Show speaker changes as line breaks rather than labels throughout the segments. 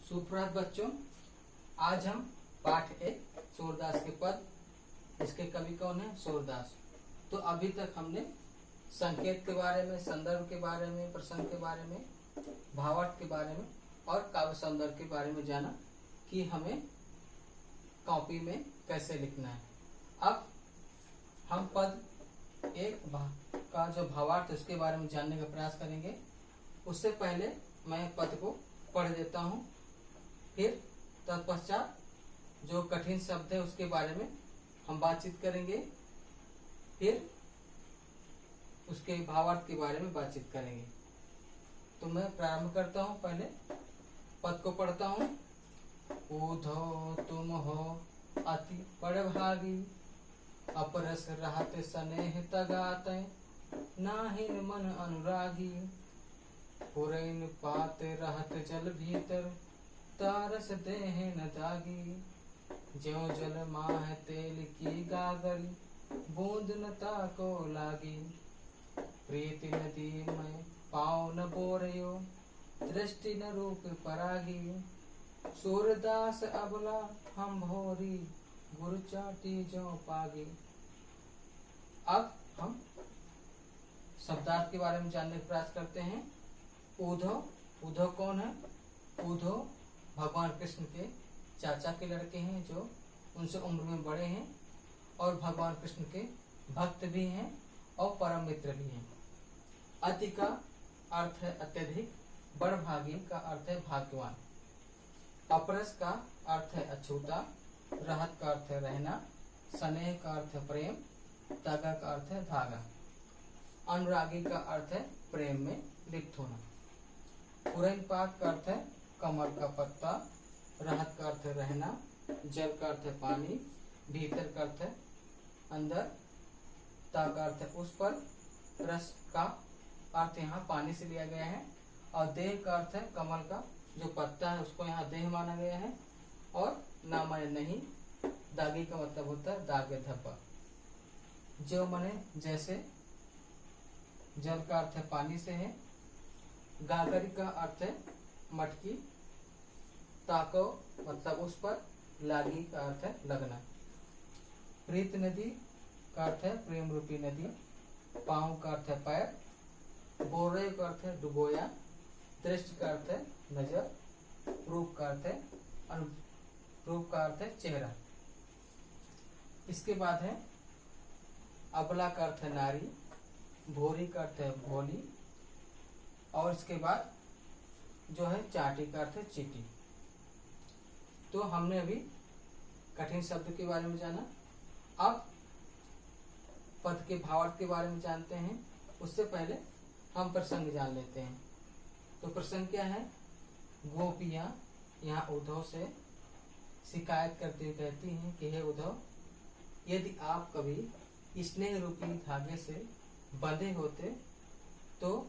सुप्रभात बच्चों, आज हम पाठ 1 सूरदास के पद, इसके कवि कौन है? सूरदास। तो अभी तक हमने संकेत के बारे में, संदर्भ के बारे में, प्रसंग के बारे में, भावार्थ के बारे में और काव्य सौंदर्य के बारे में जाना कि हमें कॉपी में कैसे लिखना है। अब हम पद 1 का जो भावार्थ उसके बारे में जानने का प्रयास करेंगे। उससे पहले मैं पद को पढ़ देता हूँ, फिर तत्पश्चात जो कठिन शब्द है उसके बारे में हम बातचीत करेंगे, फिर उसके भावार्थ के बारे में बातचीत करेंगे। तो मैं प्रारंभ करता हूँ। पहले पद को पढ़ता हूँ। ऊधो तुम हो अति बड़भागी, अपरस रहत स्नेह तगात, नाहिन मन अनुरागी, पुरैन पात रहत जल भीतर, तारस देह न दागी, ज्यों जल माह तेल की गागरी, बूंद न ताको लागी, प्रीति नदी में पाँव न बोरयो, दृष्टि न रूप परागी, सूरदास अबला हम भोरी, गुरु चाटी जो पागी। अब हम शब्दार्थ के बारे में जानने का प्रयास करते हैं। ऊधो, ऊधो कौन है? ऊधो भगवान कृष्ण के चाचा के लड़के हैं, जो उनसे उम्र में बड़े हैं और भगवान कृष्ण के भक्त भी हैं और परम मित्र भी हैं। अति का अर्थ है अत्यधिक, बड़भागी का अर्थ है भाग्यवान, अपरस का अर्थ है अछूता, रहत का अर्थ है रहना, स्नेह का अर्थ है प्रेम, तागा का अर्थ है धागा, अनुरागी का अर्थ है प्रेम में लिप्त होना, पुरैन पात का अर्थ है कमल का पत्ता, रहत का अर्थ है रहना, जल का अर्थ है पानी, भीतर का अर्थ है अंदर, ता का अर्थ है उस पर, रस का अर्थ यहाँ पानी से लिया गया है, और देह का अर्थ है कमल का जो पत्ता है उसको यहाँ देह माना गया है, और ना माने नहीं, दागी का मतलब होता है दागे धब्बा। जो माने जैसे, जल का अर्थ है पानी से है, गागरी का अर्थ है मटकी, ताको मतलब उस पर, लागी का अर्थ है लगना, प्रीत नदी का अर्थ है प्रेम रूपी नदी, पाँव का अर्थ है पैर, बोरे का अर्थ है डुबोया, दृष्टि का अर्थ है नजर, रूप का अर्थ है रूप का अर्थ है चेहरा। इसके बाद है अबला का अर्थ है नारी, भोरी का अर्थ है भोली, और इसके बाद जो है चाटी का अर्थ है चीटी। तो हमने अभी कठिन शब्द के बारे में जाना। अब पद के भावार्थ के बारे में जानते हैं। उससे पहले हम प्रसंग जान लेते हैं। तो प्रसंग क्या है? गोपियां यहाँ उद्धव से शिकायत करते हुए कहती हैं कि हे उद्धव, यदि आप कभी स्नेह रूपी धागे से बंधे होते तो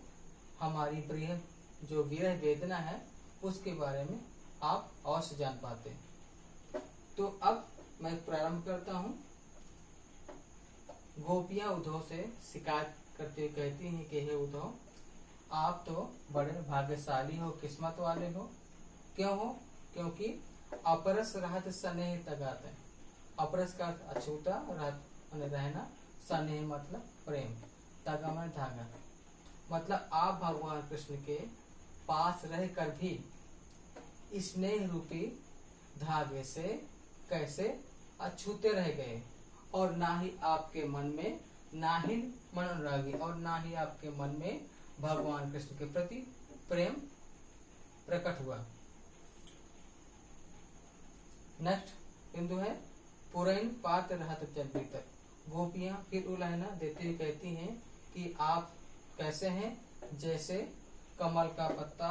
हमारी प्रिय जो विरह वेदना है उसके बारे में आप अवश्य जान पाते। तो अब मैं प्रारंभ करता हूँ। गोपियां उद्धव से शिकायत करते हुए कहती हैं कि हे उद्धव, आप तो बड़े भाग्यशाली हो, किस्मत वाले हो। क्यों हो? क्योंकि अपरस रहत स्नेह तगात है। अपरस का अछूता, रहत माने रहना, स्नेह मतलब प्रेम, तगा माने धागा, मतलब आप भगवान कृष्ण के पास रहकर भी स्नेह रूपी धागे से कैसे अछूते रह गए, और ना ही आपके मन में, ना ही मन अनुरागी, और ना ही आपके मन में भगवान कृष्ण के प्रति प्रेम प्रकट हुआ। नेक्स्ट बिंदु है पुरैन पात रहत जल भीतर। गोपियां फिर उलाहना देते हुए कहती हैं कि आप कैसे हैं? जैसे कमल का पत्ता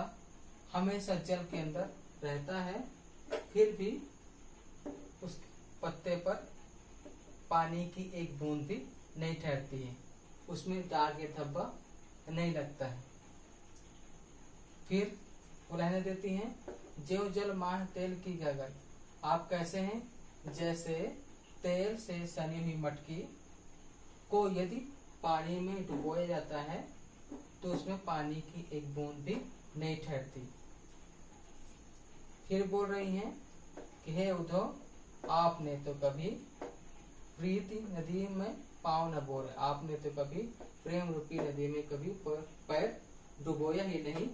हमेशा जल के अंदर रहता है, फिर भी उस पत्ते पर पानी की एक बूंद भी नहीं ठहरती है, उसमें दाग या धब्बा नहीं लगता है। फिर वो रहने देती हैं, ज्यों जल माह तेल की गागर। आप कैसे हैं? जैसे तेल से सनी हुई मटकी को यदि पानी में डुबोया जाता है तो उसमें पानी की एक बूंद भी नहीं ठहरती। फिर बोल रही हैं कि हे उद्धव, आपने तो कभी प्रीति नदी में पाँव न बोले, आपने तो कभी प्रेम रूपी नदी में कभी पैर डुबोया ही नहीं,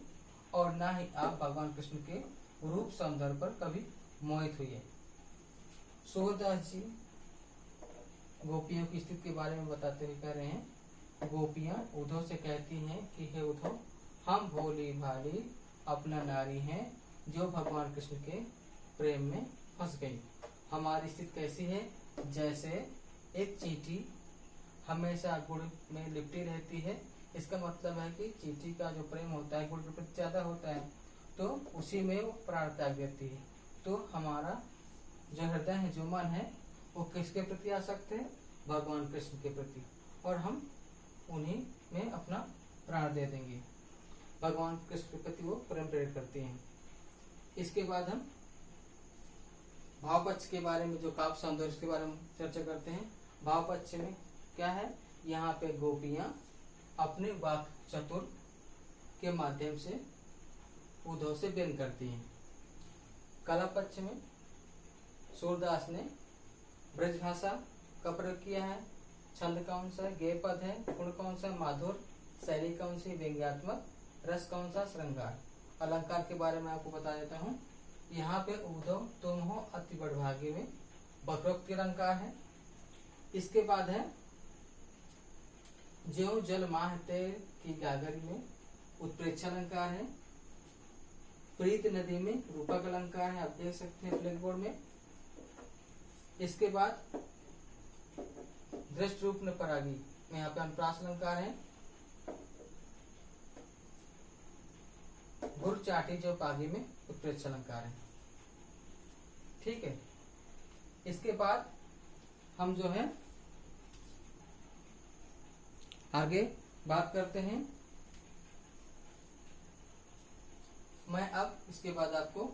और ना ही आप भगवान कृष्ण के रूप सौंदर्य पर कभी मोहित हुए। सूरदास जी गोपियों की स्थिति के बारे में बताते हुए कह रहे हैं, गोपियां उद्धव से कहती हैं कि हे उद्धव, हम भोली भाली अपना नारी हैं जो भगवान कृष्ण के प्रेम में फंस गई। हमारी स्थिति कैसी है? जैसे एक चींटी हमेशा गुड़ में लिपटी रहती है। इसका मतलब है कि चींटी का जो प्रेम होता है गुड़ के प्रति ज्यादा होता है, तो उसी में वो प्राण त्याग देती है। तो हमारा जो हृदय है, जो मन है, वो किसके प्रति आसक्त है? भगवान कृष्ण के प्रति, और हम उन्हीं में अपना प्राण दे देंगे। भगवान कृष्ण के प्रति वो प्रेम प्रेरित करते हैं। इसके बाद हम भाव पक्ष के बारे में, जो काव्य सौंदर्य के बारे में चर्चा करते हैं। भाव पक्ष में क्या है? यहाँ पे गोपियां अपने वाक चतुर के माध्यम से उद्धव से व्यंग करती हैं। कला पक्ष में सूरदास ने ब्रज भाषा का प्रयोग किया है। छंद कौन सा? गेय पद है। गुण कौन सा? माधुर। शैली कौन सी? व्यंग्यात्मक। रस कौन सा? श्रृंगार। अलंकार के बारे में आपको बता देता हूँ। यहाँ पे उद्धव तुम हो अति बड़भागी में वक्रोक्ति अलंकार है। इसके बाद है ज्यों जल माहते की गागरी में उत्प्रेक्षा अलंकार है। प्रीत नदी में रूपक अलंकार है, आप देख सकते हैं ब्लैक बोर्ड में। इसके बाद दृष्ट रूप न परागी में यहाँ पे अनुप्रास अलंकार है। गुर चाटी जो पागी में उत्प्रेक्षा अलंकार है। ठीक है। इसके बाद हम जो है आगे बात करते हैं। मैं अब इसके बाद आपको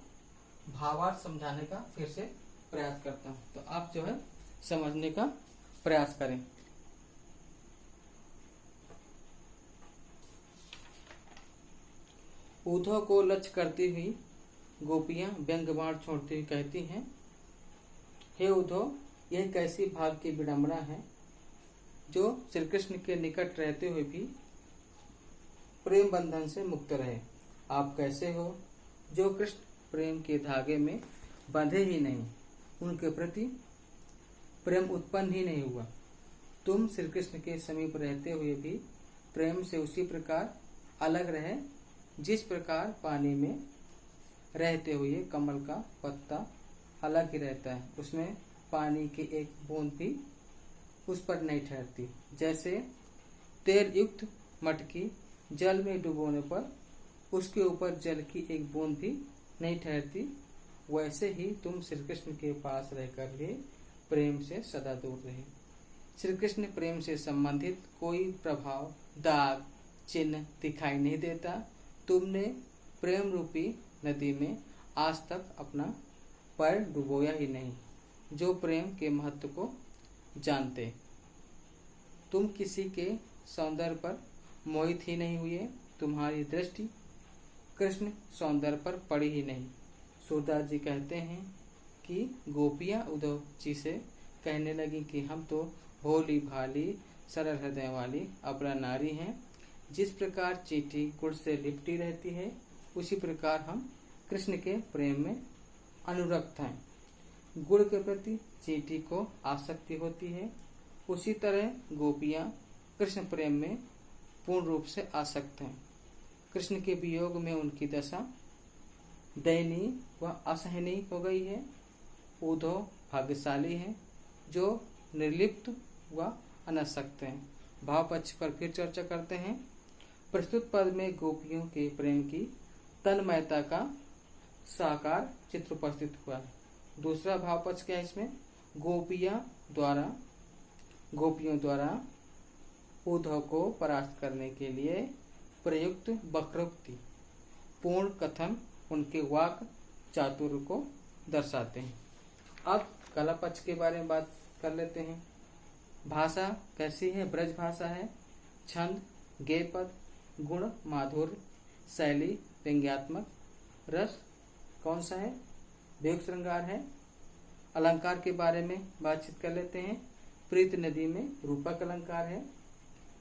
भावार्थ समझाने का फिर से प्रयास करता हूं, तो आप जो है समझने का प्रयास करें। उद्धव को लक्ष्य करती हुई गोपियां व्यंग बाण छोड़ती हुई कहती हैं, हे उद्धव, यह कैसी भाग की विडंबना है जो श्री कृष्ण के निकट रहते हुए भी प्रेम बंधन से मुक्त रहे। आप कैसे हो जो कृष्ण प्रेम के धागे में बंधे ही नहीं, उनके प्रति प्रेम उत्पन्न ही नहीं हुआ। तुम श्री कृष्ण के समीप रहते हुए भी प्रेम से उसी प्रकार अलग रहे जिस प्रकार पानी में रहते हुए कमल का पत्ता अलग ही रहता है, उसमें पानी की एक बूंद भी उस पर नहीं ठहरती। जैसे तेल युक्त मटकी जल में डुबोने पर उसके ऊपर जल की एक बूंद भी नहीं ठहरती, वैसे ही तुम श्री कृष्ण के पास रहकर भी प्रेम से सदा दूर रहे। श्री कृष्ण प्रेम से संबंधित कोई प्रभाव, दाग, चिन्ह दिखाई नहीं देता। तुमने प्रेम रूपी नदी में आज तक अपना पैर डुबोया ही नहीं, जो प्रेम के महत्व को जानते। तुम किसी के सौंदर्य पर मोहित ही नहीं हुए, तुम्हारी दृष्टि कृष्ण सौंदर्य पर पड़ी ही नहीं। सूरदास जी कहते हैं कि गोपियां उद्धव जी से कहने लगी कि हम तो भोली भाली सरल हृदय वाली अपना नारी हैं। जिस प्रकार चींटी गुड़ से लिपटी रहती है, उसी प्रकार हम कृष्ण के प्रेम में अनुरक्त हैं। गुड़ के प्रति चींटी को आसक्ति होती है, उसी तरह गोपियां कृष्ण प्रेम में पूर्ण रूप से आसक्त हैं। कृष्ण के वियोग में उनकी दशा दयनीय व असहनीय हो गई है। उद्धव भाग्यशाली हैं जो निर्लिप्त व अनासक्त हैं। भाव पक्ष पर फिर चर्चा करते हैं। प्रस्तुत पद में गोपियों के प्रेम की तन्मयता का साकार चित्र उपस्थित हुआ है। दूसरा भाव पक्ष क्या है? इसमें गोपियों द्वारा उद्धव को परास्त करने के लिए प्रयुक्त वक्रोक्ति पूर्ण कथन उनके वाक चातुर्य को दर्शाते हैं। अब कला पक्ष के बारे में बात कर लेते हैं। भाषा कैसी है? ब्रज भाषा है। छंद गेय पद, गुण माधुर्य, शैली व्यंग्यात्मक, रस कौन सा है? वियोग श्रृंगार है। अलंकार के बारे में बातचीत कर लेते हैं। प्रीत नदी में रूपक अलंकार है।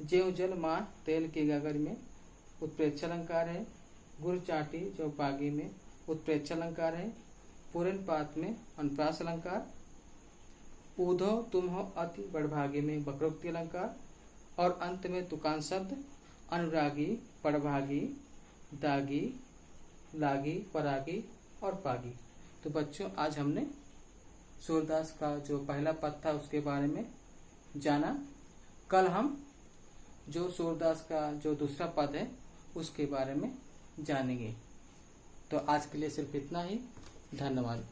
ज्यों जल माँ तेल के गागर में उत्प्रेक्ष अलंकार है। गुर चाटी जो पागी में उत्प्रेक्ष अलंकार है। पूरन पात में अनुप्रास अलंकार। पूधो तुम हो अति बड़भागी में वक्रोक्ति अलंकार। और अंत में तुकान शब्द अनुरागी, पड़भागी, दागी, लागी, परागी और पागी। तो बच्चों आज हमने सूरदास का जो पहला पद था उसके बारे में जाना। कल हम जो सूरदास का जो दूसरा पद है उसके बारे में जानेंगे। तो आज के लिए सिर्फ इतना ही। धन्यवाद।